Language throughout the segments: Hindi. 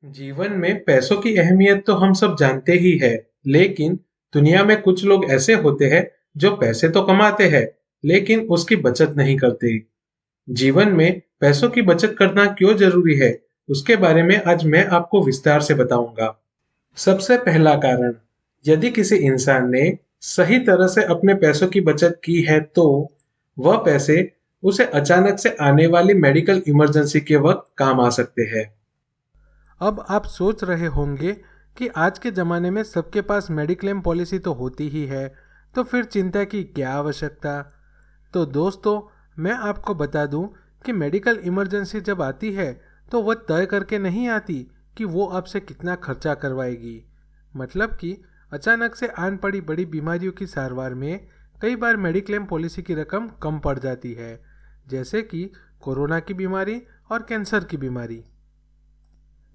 जीवन में पैसों की अहमियत तो हम सब जानते ही है, लेकिन दुनिया में कुछ लोग ऐसे होते हैं जो पैसे तो कमाते हैं, लेकिन उसकी बचत नहीं करते। जीवन में पैसों की बचत करना क्यों जरूरी है, उसके बारे में आज मैं आपको विस्तार से बताऊंगा। सबसे पहला कारण, यदि किसी इंसान ने सही तरह से अपने पैसों की बचत की है, तो वह पैसे उसे अचानक से आने वाली मेडिकल इमरजेंसी के वक्त काम आ सकते हैं। अब आप सोच रहे होंगे कि आज के ज़माने में सबके पास मेडिक्लेम पॉलिसी तो होती ही है, तो फिर चिंता की क्या आवश्यकता। तो दोस्तों, मैं आपको बता दूं कि मेडिकल इमरजेंसी जब आती है तो वह तय करके नहीं आती कि वो आपसे कितना खर्चा करवाएगी। मतलब कि अचानक से आन पड़ी बड़ी बीमारियों की सारवार में कई बार मेडिक्लेम पॉलिसी की रकम कम पड़ जाती है, जैसे कि कोरोना की बीमारी और कैंसर की बीमारी।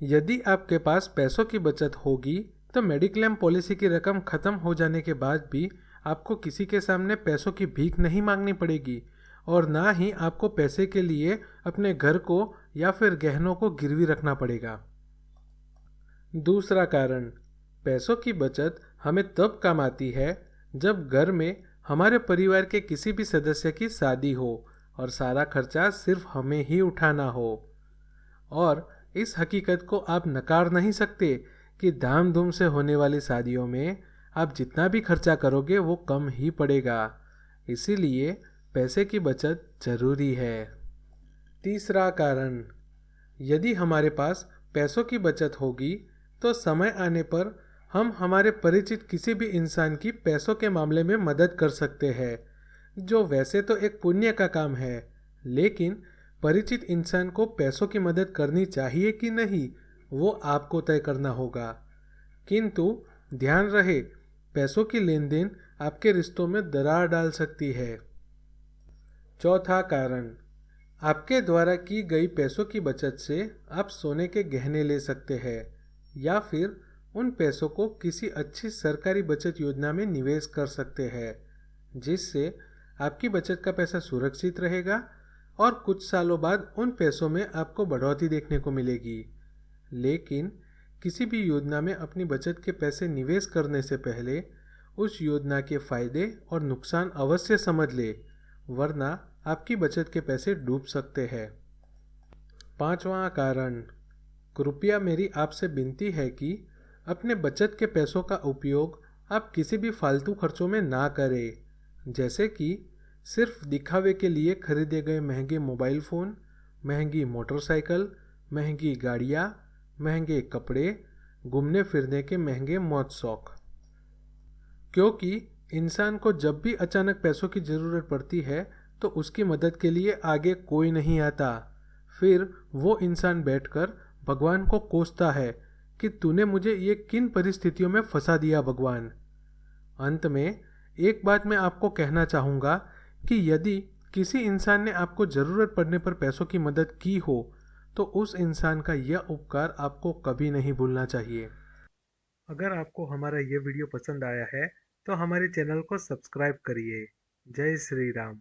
यदि आपके पास पैसों की बचत होगी तो मेडिक्लेम पॉलिसी की रकम खत्म हो जाने के बाद भी आपको किसी के सामने पैसों की भीख नहीं मांगनी पड़ेगी, और ना ही आपको पैसे के लिए अपने घर को या फिर गहनों को गिरवी रखना पड़ेगा। दूसरा कारण, पैसों की बचत हमें तब काम आती है जब घर में हमारे परिवार के किसी भी सदस्य की शादी हो और सारा खर्चा सिर्फ हमें ही उठाना हो। और इस हकीकत को आप नकार नहीं सकते कि धाम धूम से होने वाली शादियों में आप जितना भी खर्चा करोगे वो कम ही पड़ेगा। इसीलिए पैसे की बचत जरूरी है। तीसरा कारण, यदि हमारे पास पैसों की बचत होगी तो समय आने पर हम हमारे परिचित किसी भी इंसान की पैसों के मामले में मदद कर सकते हैं, जो वैसे तो एक पुण्य का काम है, लेकिन परिचित इंसान को पैसों की मदद करनी चाहिए कि नहीं वो आपको तय करना होगा। किंतु ध्यान रहे, पैसों की लेन देन आपके रिश्तों में दरार डाल सकती है। चौथा कारण, आपके द्वारा की गई पैसों की बचत से आप सोने के गहने ले सकते हैं या फिर उन पैसों को किसी अच्छी सरकारी बचत योजना में निवेश कर सकते हैं, जिससे आपकी बचत का पैसा सुरक्षित रहेगा और कुछ सालों बाद उन पैसों में आपको बढ़ोतरी देखने को मिलेगी। लेकिन किसी भी योजना में अपनी बचत के पैसे निवेश करने से पहले उस योजना के फायदे और नुकसान अवश्य समझ ले, वरना आपकी बचत के पैसे डूब सकते हैं। पांचवा कारण, कृपया मेरी आपसे विनती है कि अपने बचत के पैसों का उपयोग आप किसी भी फालतू खर्चों में ना करें, जैसे कि सिर्फ दिखावे के लिए खरीदे गए महंगे मोबाइल फ़ोन, महंगी मोटरसाइकिल, महंगी गाड़ियाँ, महंगे कपड़े, घूमने फिरने के महंगे मौज शौक। क्योंकि इंसान को जब भी अचानक पैसों की ज़रूरत पड़ती है तो उसकी मदद के लिए आगे कोई नहीं आता। फिर वो इंसान बैठकर भगवान को कोसता है कि तूने मुझे ये किन परिस्थितियों में फंसा दिया भगवान। अंत में एक बात मैं आपको कहना चाहूँगा कि यदि किसी इंसान ने आपको ज़रूरत पड़ने पर पैसों की मदद की हो तो उस इंसान का यह उपकार आपको कभी नहीं भूलना चाहिए। अगर आपको हमारा ये वीडियो पसंद आया है तो हमारे चैनल को सब्सक्राइब करिए। जय श्री राम।